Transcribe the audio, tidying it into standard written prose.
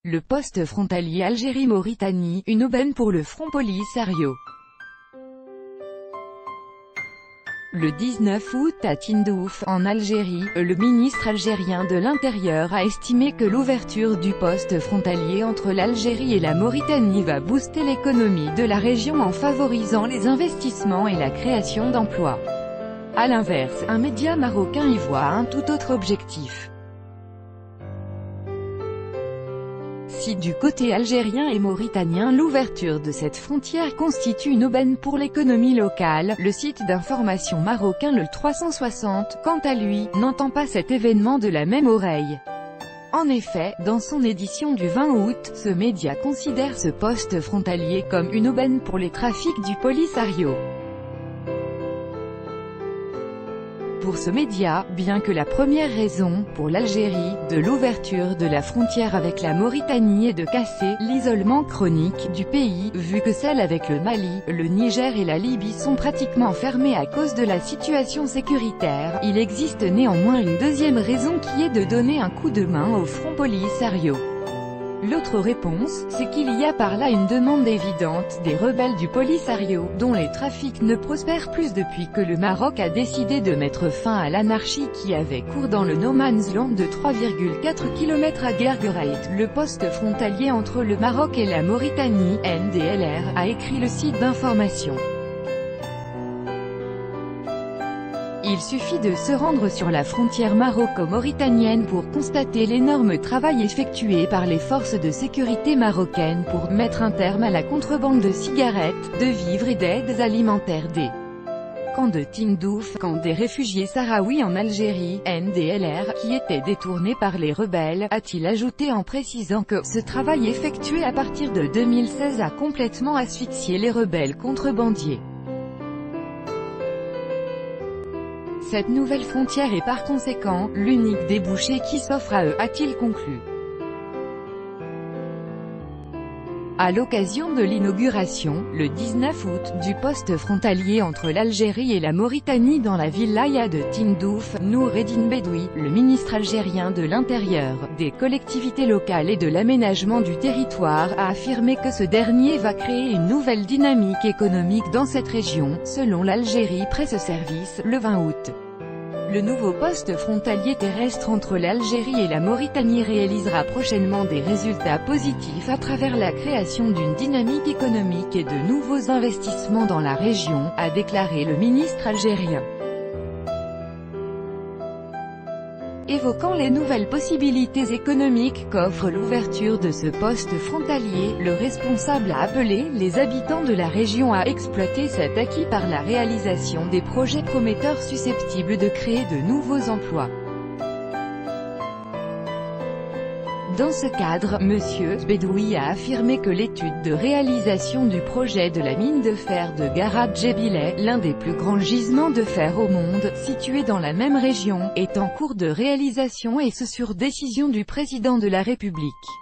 Le poste frontalier Algérie-Mauritanie, une aubaine pour le Front Polisario. Le 19 août à Tindouf, en Algérie, le ministre algérien de l'Intérieur a estimé que l'ouverture du poste frontalier entre l'Algérie et la Mauritanie va booster l'économie de la région en favorisant les investissements et la création d'emplois. À l'inverse, un média marocain y voit un tout autre objectif. Si du côté algérien et mauritanien l'ouverture de cette frontière constitue une aubaine pour l'économie locale, le site d'information marocain le 360, quant à lui, n'entend pas cet événement de la même oreille. En effet, dans son édition du 20 août, ce média considère ce poste frontalier comme une aubaine pour les trafics du Polisario. Pour ce média, bien que la première raison, pour l'Algérie, de l'ouverture de la frontière avec la Mauritanie est de casser l'isolement chronique du pays, vu que celles avec le Mali, le Niger et la Libye sont pratiquement fermées à cause de la situation sécuritaire, il existe néanmoins une deuxième raison qui est de donner un coup de main au Front Polisario. L'autre réponse, c'est qu'il y a par là une demande évidente des rebelles du Polisario, dont les trafics ne prospèrent plus depuis que le Maroc a décidé de mettre fin à l'anarchie qui avait cours dans le no man's land de 3,4 km à Guerguerait. Le poste frontalier entre le Maroc et la Mauritanie, NDLR, a écrit le site d'information. Il suffit de se rendre sur la frontière maroco-mauritanienne pour constater l'énorme travail effectué par les forces de sécurité marocaines pour mettre un terme à la contrebande de cigarettes, de vivres et d'aides alimentaires des camps de Tindouf, camp des réfugiés sahraouis en Algérie, NDLR, qui étaient détournés par les rebelles, a-t-il ajouté en précisant que ce travail effectué à partir de 2016 a complètement asphyxié les rebelles contrebandiers. Cette nouvelle frontière est par conséquent, l'unique débouché qui s'offre à eux, a-t-il conclu. À l'occasion de l'inauguration, le 19 août, du poste frontalier entre l'Algérie et la Mauritanie dans la wilaya de Tindouf, Nour Eddine Bedoui, le ministre algérien de l'Intérieur, des collectivités locales et de l'aménagement du territoire, a affirmé que ce dernier va créer une nouvelle dynamique économique dans cette région, selon l'Algérie Presse Service, le 20 août. Le nouveau poste frontalier terrestre entre l'Algérie et la Mauritanie réalisera prochainement des résultats positifs à travers la création d'une dynamique économique et de nouveaux investissements dans la région, a déclaré le ministre algérien. Évoquant les nouvelles possibilités économiques qu'offre l'ouverture de ce poste frontalier, le responsable a appelé les habitants de la région à exploiter cet acquis par la réalisation des projets prometteurs susceptibles de créer de nouveaux emplois. Dans ce cadre, M. Bedoui a affirmé que l'étude de réalisation du projet de la mine de fer de Garad Djebilet, l'un des plus grands gisements de fer au monde, situé dans la même région, est en cours de réalisation et ce sur décision du président de la République.